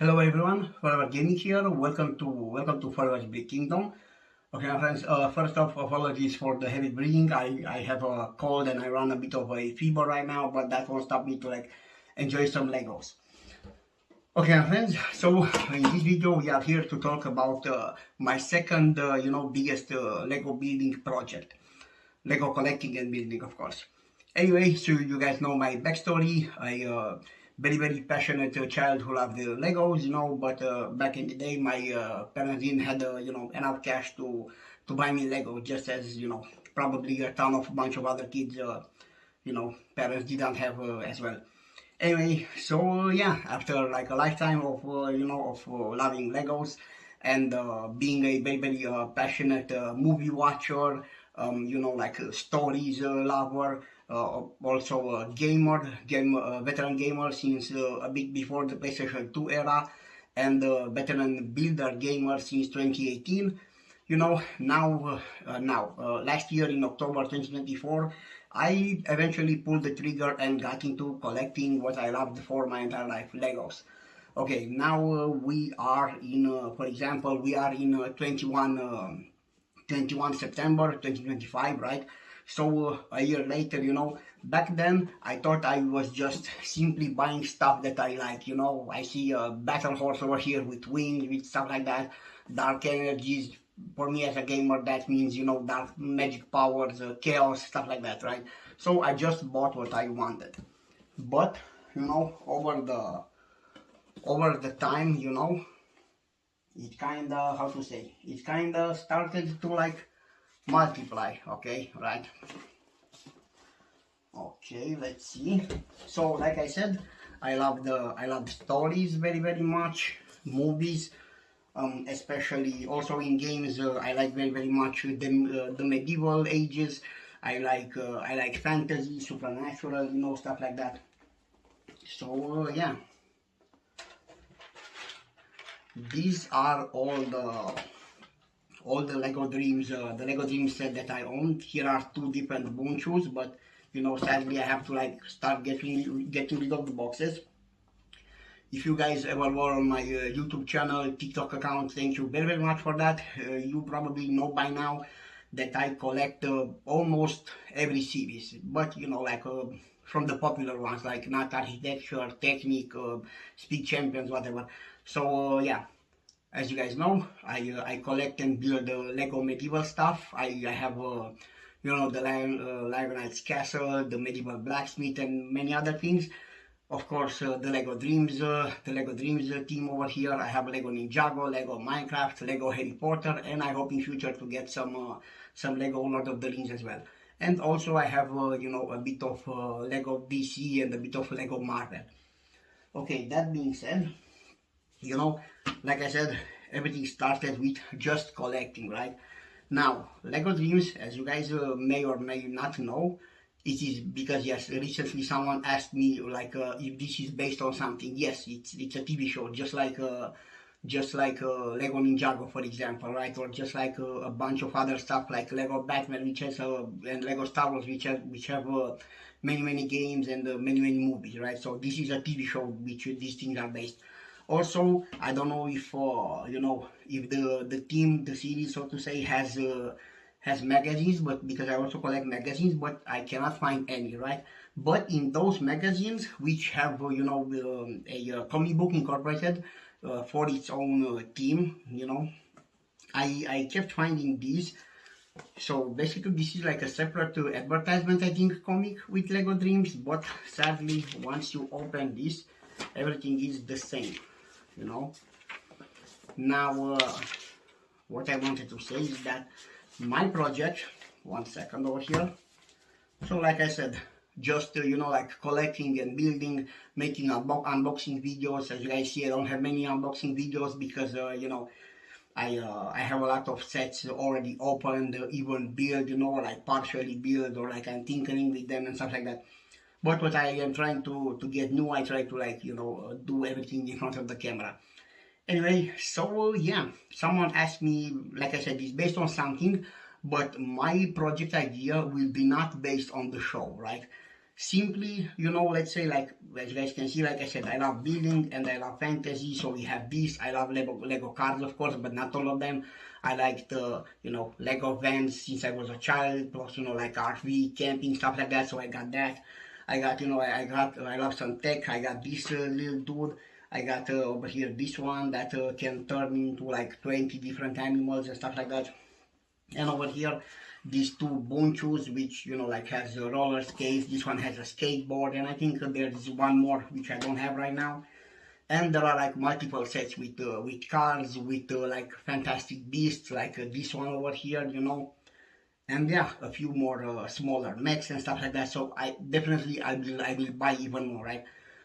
Hello everyone, Forever Gaming here. Welcome to Forever's Big Kingdom. Okay, my friends. First off, apologies for the heavy breathing. I have a cold and I run a bit of a fever right now, but that won't stop me to enjoy some Legos. Okay, my friends. So in this video, we are here to talk about my second, biggest Lego building project. Lego collecting and building, of course. Anyway, so you guys know my backstory. I very passionate child who loved the Legos, but back in the day, my parents didn't had enough cash to buy me Lego, just as probably a ton of bunch of other kids, parents didn't have as well. Anyway, so yeah, after like a lifetime of loving Legos and being a very passionate movie watcher, stories lover, also a veteran gamer since a bit before the PlayStation 2 era, and veteran builder gamer since 2018. Last year in October 2024, I eventually pulled the trigger and got into collecting what I loved for my entire life, Legos. Okay, now we are in, for example, we are in 21 September 2025, right? So a year later, back then I thought I was just simply buying stuff that I like. I see a battle horse over here with wings, with stuff like that, dark energies. For me as a gamer, that means, dark magic powers, chaos, stuff like that, right? So I just bought what I wanted. But, over the time, it kinda, how to say, it kinda started to multiply, okay, right? Okay, let's see. So like I said, I love stories very much, movies, especially also in games. I like very much the medieval ages. I like fantasy, supernatural, stuff like that. So yeah, these are all the Lego Dreams, the Lego Dreams set that I owned. Here are two different bone shoes, but sadly I have to start getting rid of the boxes. If you guys ever were on my YouTube channel, TikTok account, thank you very much for that. You probably know by now that I collect almost every series, but from the popular ones, like not architecture, technique, speed champions, whatever. So yeah, as you guys know, I collect and build Lego medieval stuff. I have the Lionel's Castle, the medieval blacksmith, and many other things. Of course, the Lego Dreamzzz team over here. I have Lego Ninjago, Lego Minecraft, Lego Harry Potter, and I hope in future to get some Lego Lord of the Rings as well. And also I have a bit of Lego DC and a bit of Lego Marvel. Okay, that being said, like I said, everything started with just collecting, right? Now, Lego Dreams, as you guys may or may not know, it is because, yes, recently someone asked me if this is based on something. Yes, it's a TV show, just like Lego Ninjago, for example, right? Or just like a bunch of other stuff like Lego Batman, and Lego Star Wars, which have many games and many movies, right? So this is a TV show which these things are based. Also, I don't know if if the series, so to say, has magazines, but because I also collect magazines, but I cannot find any, right? But in those magazines, which have a comic book incorporated for its own team, I kept finding these. So basically, this is like a separate advertisement, I think, comic with Lego Dreams. But sadly, once you open this, everything is the same. Now, what I wanted to say is that my project, one second over here. So like I said, just collecting and building, making unboxing videos. As you guys see, I don't have many unboxing videos because I have a lot of sets already opened, even build, partially build, or I'm tinkering with them and stuff like that. But what I am trying to get new, I try to do everything in front of the camera. Anyway, so yeah, someone asked me, like I said, it's based on something, but my project idea will be not based on the show, right? simply, let's say, like, as you guys can see, like I said, I love building and I love fantasy, so we have this. I love Lego cars, of course, but not all of them. I like the, Lego vans since I was a child, plus, like RV, camping, stuff like that, so I got that. I got, I love some tech. I got this little dude. I got over here this one that can turn into like 20 different animals and stuff like that. And over here, these two bunchos, which like has roller skates. This one has a skateboard, and I think there's one more which I don't have right now. And there are like multiple sets with cars, with like fantastic beasts, like this one over here, and yeah, a few more smaller mechs and stuff like that. So I will buy even more, right?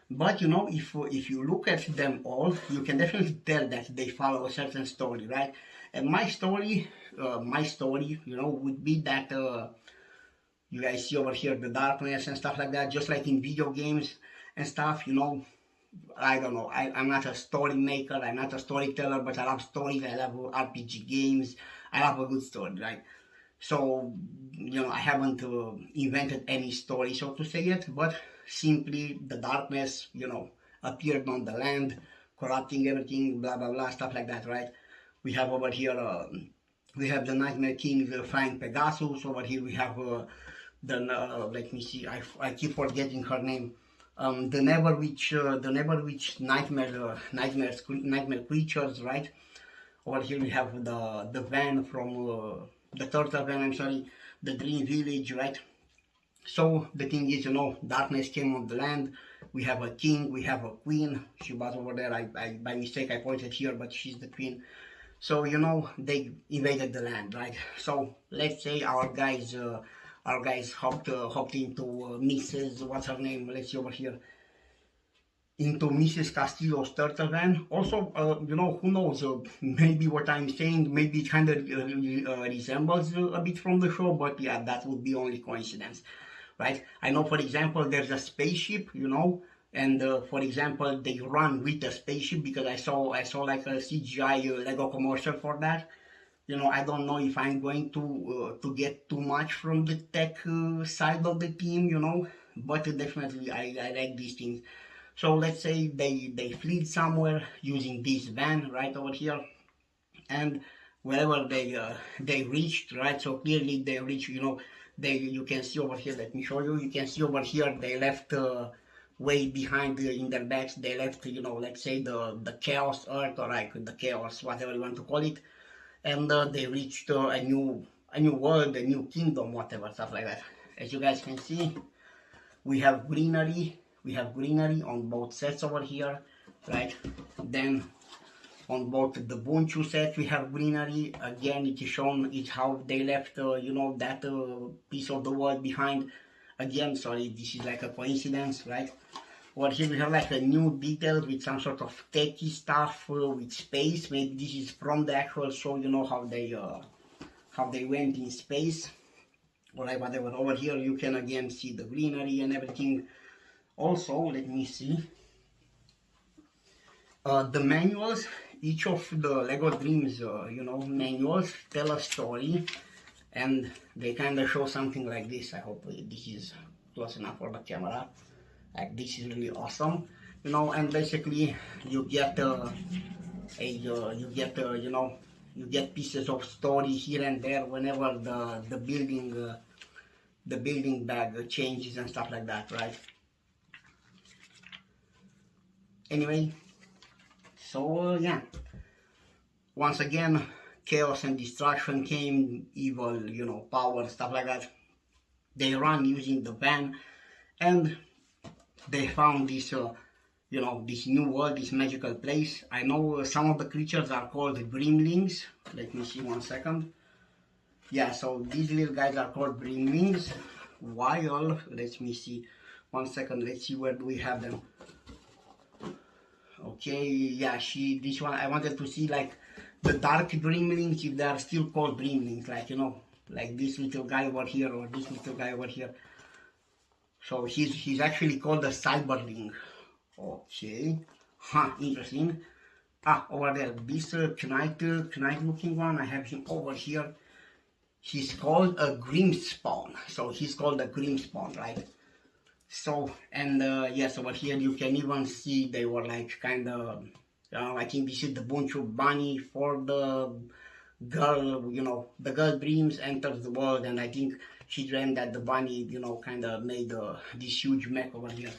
But if you look at them all, you can definitely tell that they follow a certain story, right? And my story, would be that you guys see over here the darkness and stuff like that, just like in video games and stuff. I don't know. I'm not a story maker. I'm not a storyteller, but I love stories. I love RPG games. I love a good story, right? So, I haven't invented any story, so to say yet, but simply the darkness, appeared on the land, corrupting everything, blah, blah, blah, stuff like that, right? We have over here, we have the Nightmare King flying Pegasus. Over here we have let me see, I keep forgetting her name. The Never Witch nightmare creatures, right? Over here we have the van from the turtle van. I'm sorry, the Dream Village, right? So the thing is, darkness came on the land. We have a king, we have a queen. She was over there. I by mistake I pointed here, but she's the queen. So they invaded the land, right? So let's say our guys hopped into Mrs. What's her name? Let's see over here. Into Mrs. Castillo's turtle van. Also, who knows? Maybe what I'm saying, maybe it kind of resembles a bit from the show, but yeah, that would be only coincidence, right? I know, for example, there's a spaceship, and for example, they run with the spaceship because I saw like a CGI Lego commercial for that. I don't know if I'm going to get too much from the tech side of the team, but definitely I like these things. So let's say they fled somewhere using this van right over here, and wherever they reached, right? So clearly they reached, you can see over here. Let me show you. You can see over here they left way behind in their backs. They left, let's say the chaos earth, or like the chaos, whatever you want to call it, and they reached a new world, a new kingdom, whatever, stuff like that. As you guys can see, we have greenery. We have greenery on both sets over here, right? Then on both the Bunchu sets we have greenery. Again, it is shown how they left, that piece of the world behind. Again, sorry, this is like a coincidence, right? Over here we have like a new detail with some sort of techie stuff with space. Maybe this is from the actual show, how they went in space. Alright, whatever. Over here you can again see the greenery and everything. Also, let me see, the manuals, each of the Lego Dreams, manuals tell a story, and they kind of show something like this. I hope this is close enough for the camera. Like, this is really awesome, and basically you get you get pieces of story here and there whenever the building bag changes and stuff like that, right? Anyway, so yeah, once again, chaos and destruction came, evil, power, stuff like that. They run using the van, and they found this, this new world, this magical place. I know some of the creatures are called dreamlings. Let me see 1 second. Yeah, so these little guys are called dreamlings. While, let me see 1 second. Let's see, where do we have them? Okay, yeah, this one, I wanted to see like the dark dreamlings, if they are still called dreamlings, like, like this little guy over here, or this little guy over here. So he's actually called a cyberling. Okay, interesting. Over there, this knight looking one, I have him over here. He's called a Grimspawn. So he's called a Grimspawn, right? So, and yes, over here you can even see they were like kind of, I think this is the bunch of bunny for the girl, the girl dreams enters the world, and I think she dreamed that the bunny, kind of made this huge mech over here.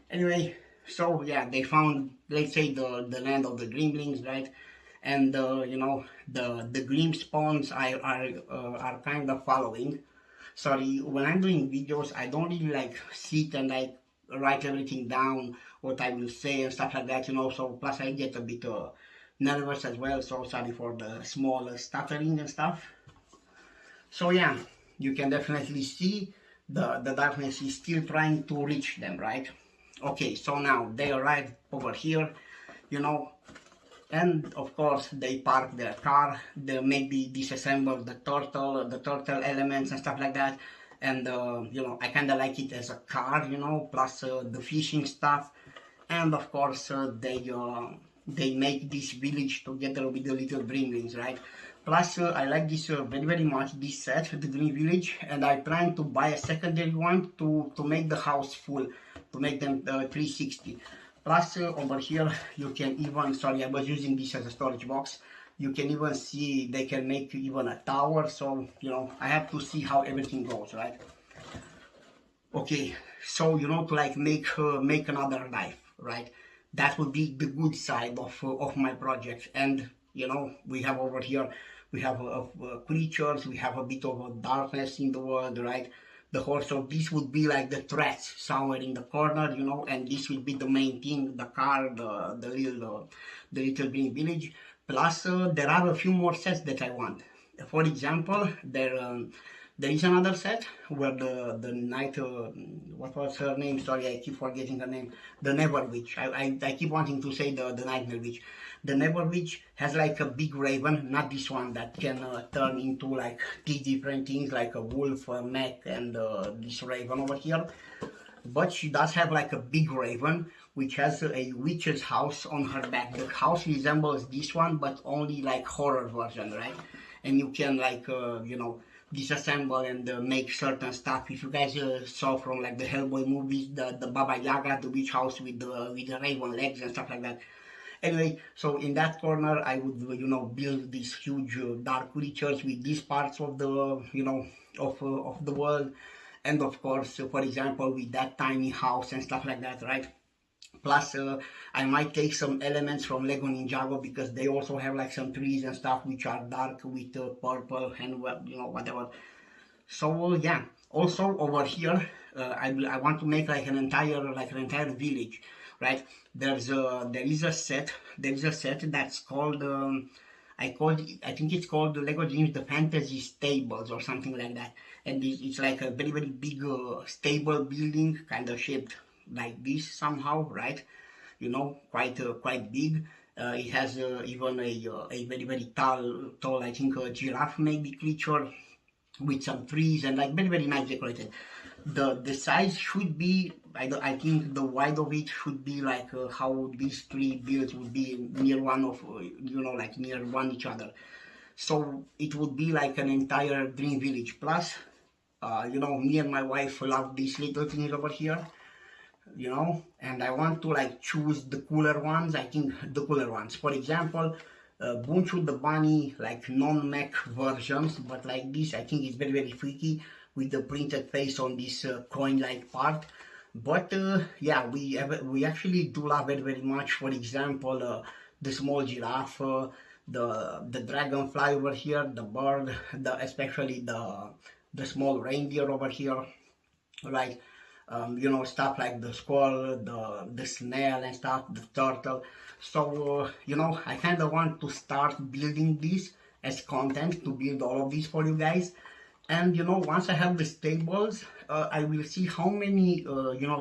Anyway, so yeah, they found, let's say, the land of the dreamlings, right? And the dream spawns are kind of following. Sorry, when I'm doing videos, I don't really like sit and like write everything down, what I will say and stuff like that. So plus I get a bit nervous as well. So sorry for the small stuttering and stuff. So yeah, you can definitely see the darkness is still trying to reach them, right? Okay, so now they arrived over here, you know, and of course they park their car. They maybe disassemble the turtle elements and stuff like that. And I kind of like it as a car, plus the fishing stuff. And of course they make this village together with the little dreamlings, right? Plus I like this very very much, this set, the dream village, and I plan to buy a secondary one to make the house full, to make them 360. Plus over here you can even, sorry, I was using this as a storage box, you can even see they can make even a tower. So I have to see how everything goes, right? Okay, so to like make another life, right? That would be the good side of my project. And we have over here, we have creatures, we have a bit of a darkness in the world, right? The whole, so this would be like the threats somewhere in the corner, and this will be the main thing, the car, the little green village. Plus there are a few more sets that I want. For example, there is another set where the knight, what was her name? Sorry, I keep forgetting her name. The Never Witch. I keep wanting to say the Nightmare Witch. The Never Witch has like a big raven, not this one that can turn into like three different things, like a wolf, a mech, and this raven over here. But she does have like a big raven, which has a witch's house on her back. The house resembles this one, but only like horror version, right? And you can like, disassemble and make certain stuff. If you guys saw from like the Hellboy movies, the Baba Yaga, the witch house with the raven legs and stuff like that. Anyway, so in that corner, I would, build these huge dark creatures with these parts of the, of the world. And of course, for example, with that tiny house and stuff like that, right? Plus, I might take some elements from Lego Ninjago, because they also have like some trees and stuff which are dark with purple and whatever. So yeah. Also over here, I want to make like an entire village, right? There is a set. There is a set that's called. I think it's called the Lego Dreamzzz the Fantasy Stables or something like that. And it's like a very very big stable building, kind of shaped like this somehow, right? Quite big. It has even a very very tall, I think a giraffe maybe creature, with some trees and like very very nice decorated. The size should be, I think the wide of it should be like how these three builds would be near one of like near one each other. So it would be like an entire dream village. Plus me and my wife love these little things over here, and I want to like choose the cooler ones. I think the cooler ones, for example, Bunchu the bunny, like non-mech versions, but like this I think it's very very freaky with the printed face on this coin-like part. But yeah, we actually do love it very much. For example, the small giraffe, the dragonfly over here, the bird, especially the small reindeer over here, right? Stuff like the squirrel, the snail and stuff, the turtle. So I kind of want to start building this as content, to build all of these for you guys. And once I have the stables, I will see how many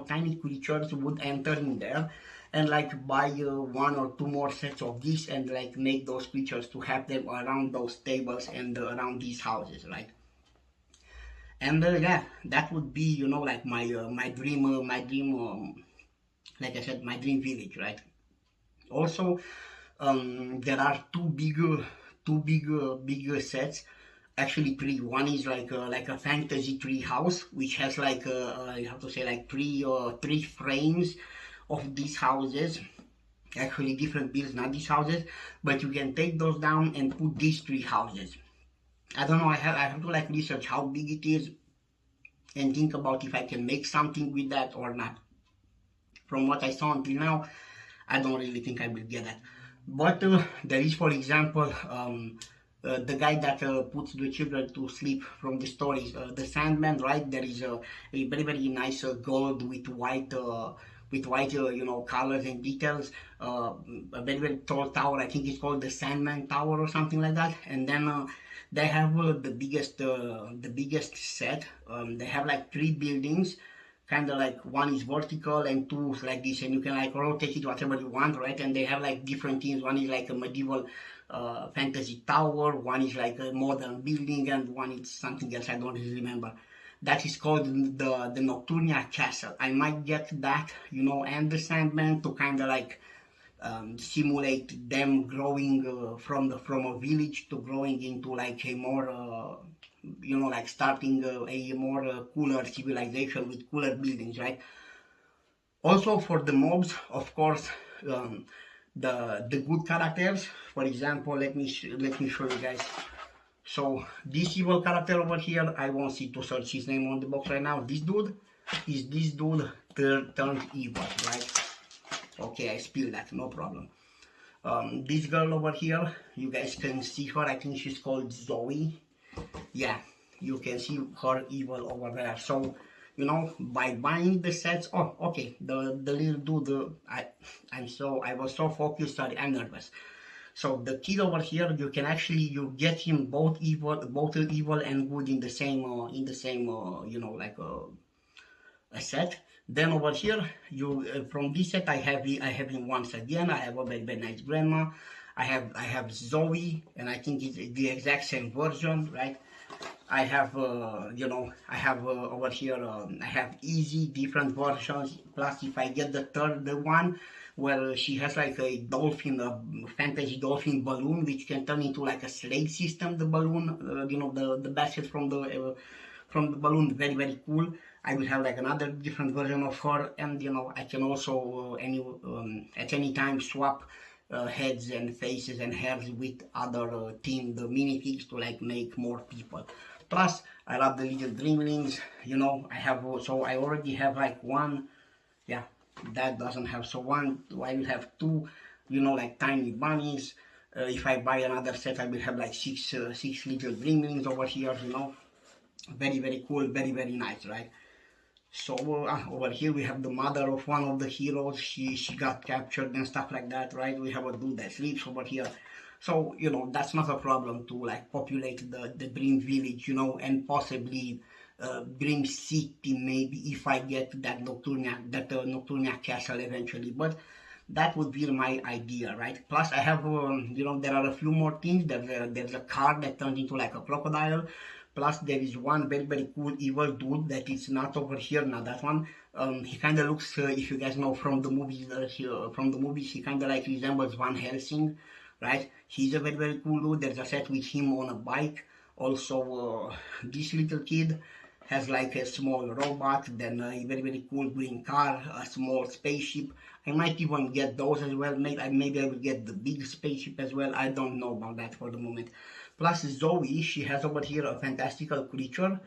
tiny creatures would enter in there, and like buy one or two more sets of this, and like make those creatures to have them around those tables and around these houses, right? And yeah, that would be like my dream, like I said, my dream village, right? Also, there are two big sets. actually three. One is like a fantasy tree house, which has like I have to say like three frames of these houses. Actually, different builds, not these houses, but you can take those down and put these three houses. I don't know. I have to like research how big it is and think about if I can make something with that or not. From what I saw until now, I don't really think I will get that. But there is, for example, the guy that puts the children to sleep from the stories, the Sandman, right? There is a very very nice gold with white colors and details. A very very tall tower. I think it's called the Sandman Tower or something like that. And then they have the biggest set. They have like three buildings, kind of like one is vertical and two is like this, and you can like rotate it whatever you want, right? And they have like different themes. One is like a medieval fantasy tower, one is like a modern building, and one is something else I don't really remember. That is called the Nocturnia Castle. I might get that, and the Sandman to kind of like simulate them growing from a village to growing into like a more like starting a more cooler civilization with cooler buildings, right? Also for the mobs, of course, the good characters. For example, let me show you guys. So this evil character over here, I won't see to search his name on the box right now. This dude turned evil, right? Okay, I spilled that, no problem. This girl over here, you guys can see her. I think she's called Zoe. Yeah, you can see her evil over there. So by buying the sets, oh okay, the little dude, I was so focused, sorry, I'm nervous. So the kid over here, you can actually get him both evil and good in the same like a set. Then over here, from this set, I have him once again. I have a very very nice grandma. I have Zoe, and I think it's the exact same version, right? I have over here I have easy different versions. Plus, if I get the one where she has like a dolphin, a fantasy dolphin balloon, which can turn into like a slate system. The balloon, the basket from the balloon, very very cool. I will have like another different version of her, and I can also at any time swap heads and faces and hairs with other team, the minifigs, to like make more people. Plus, I love the little dreamlings. I already have like one. Yeah, that doesn't have. So one, I will have two. Like tiny bunnies. If I buy another set, I will have like six little dreamlings over here. Very very cool, very very nice, right? So over here we have the mother of one of the heroes. She got captured and stuff like that, right? We have a dude that sleeps over here. So that's not a problem to like populate the Dream Village, and possibly Dream City maybe if I get that Nocturnia Castle eventually. But that would be my idea, right? Plus I have there are a few more things. There's a car that turns into like a crocodile. Plus there is one very very cool evil dude that is not over here, not that one. He kind of looks, if you guys know from the movies, he kind of like resembles Van Helsing, right? He's a very very cool dude. There's a set with him on a bike. Also, this little kid has like a small robot, then a very very cool green car, a small spaceship. I might even get those as well. Maybe I will get the big spaceship as well. I don't know about that for the moment. Plus Zoe, she has over here a fantastical creature,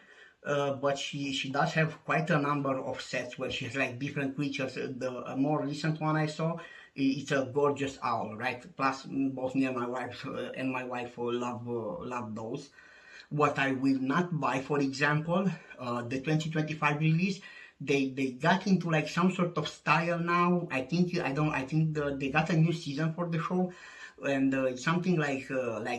but she does have quite a number of sets where she has like different creatures. The more recent one I saw, it's a gorgeous owl, right? Plus both me and my wife love those. What I will not buy, for example, the 2025 release, they got into like some sort of style now. I think they got a new season for the show, and it's something like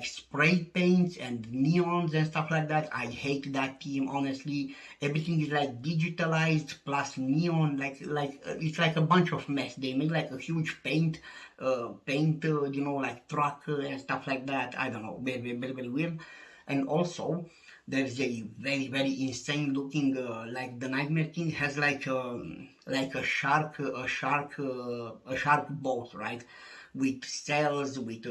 spray paints and neons and stuff like that. I hate that team, honestly. Everything is like digitalized plus neon, it's like a bunch of mess. They make like a huge paint like truck and stuff like that. I don't know, very very very weird. And also there's a very very insane looking like the Nightmare King has like a shark boat, right, with sails, with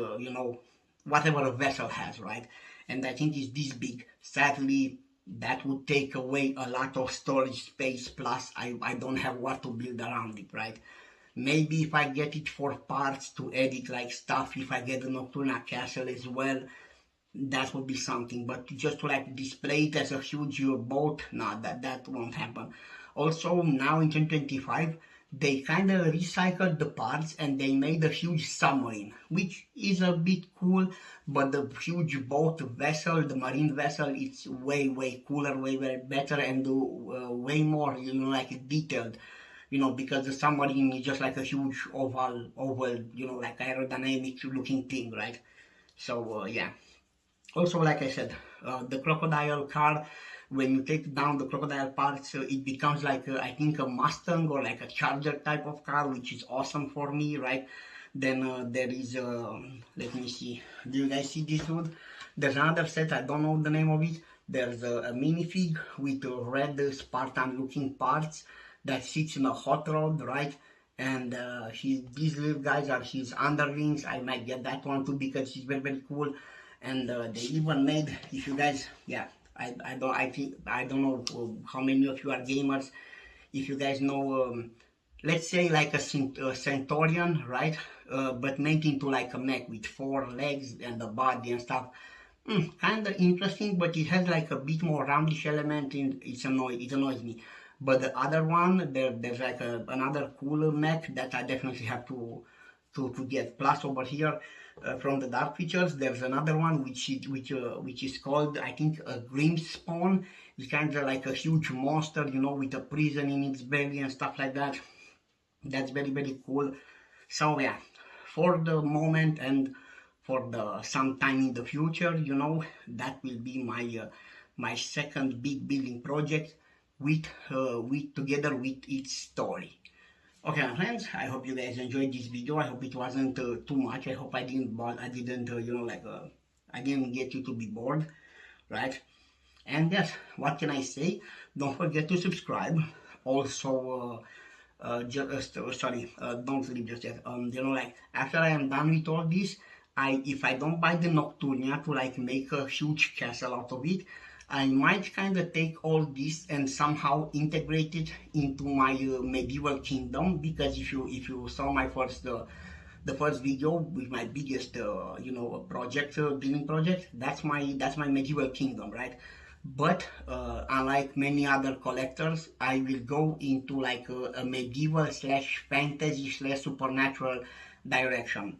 whatever a vessel has, right? and I think it's this big. Sadly, that would take away a lot of storage space, plus I don't have what to build around it, right? Maybe if I get it for parts to edit like stuff, if I get the Nocturna castle as well, that would be something. But just to like display it as a huge boat, no, that won't happen. Also, now in 2025, they kind of recycled the parts and they made a huge submarine, which is a bit cool. But the huge boat vessel, the marine vessel, it's way cooler, way better, and way more, like detailed. Because the submarine is just like a huge oval, like aerodynamic looking thing, right? So yeah. Also, like I said, the crocodile car, when you take down the crocodile parts, it becomes like I think a Mustang or like a Charger type of car, which is awesome for me, right? Then there is, let me see, do you guys see this dude? There's another set, I don't know the name of it. There's a minifig with red Spartan looking parts that sits in a hot rod, right? And these little guys are his underlings. I might get that one too because he's very cool. And they even made, if you guys, yeah, I don't know how many of you are gamers. If you guys know, let's say like a Centaurian, right? But made into like a mech with 4 legs and the body and stuff. Kind of interesting, but it has like a bit more roundish element. It annoys me. But the other one, there's like another cool mech that I definitely have to get. Plus over here, from the dark features, there's another one which is called, I think, a Dreamzzz spawn. It's kind of like a huge monster, with a prison in its belly and stuff like that. That's very cool. So yeah, for the moment and for the sometime in the future, that will be my second big building project with together with its story. Okay, my friends, I hope you guys enjoyed this video. I hope it wasn't too much. I hope I didn't I didn't get you to be bored, right? And yes, what can I say? Don't forget to subscribe. Also, don't leave just yet. After I am done with all this, if I don't buy the Nocturnia to like make a huge castle out of it, I might kind of take all this and somehow integrate it into my medieval kingdom. Because if you saw my the first video with my biggest project, building project, that's my medieval kingdom, right? But unlike many other collectors, I will go into like a medieval slash fantasy slash supernatural direction.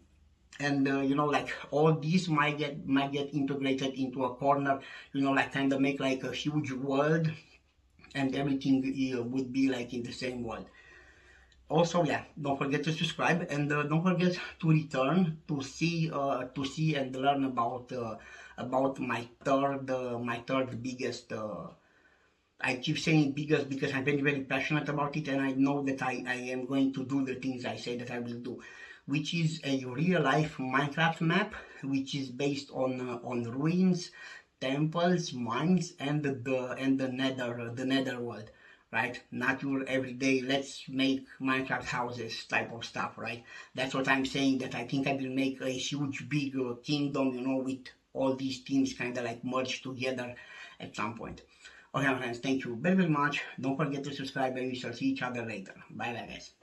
And like all these might get integrated into a corner, like kind of make like a huge world, and everything would be like in the same world. Also, yeah, don't forget to subscribe, and don't forget to return to see and learn about my third biggest. I keep saying biggest because I'm very passionate about it, and I know that I am going to do the things I say that I will do, which is a real life Minecraft map, which is based on ruins, temples, mines, and the nether world, right? Not your everyday let's make Minecraft houses type of stuff, right? That's what I'm saying, that I think I will make a huge big kingdom, with all these teams kind of like merged together at some point. Okay, my friends, thank you very much. Don't forget to subscribe, and we shall see each other later. Bye, guys.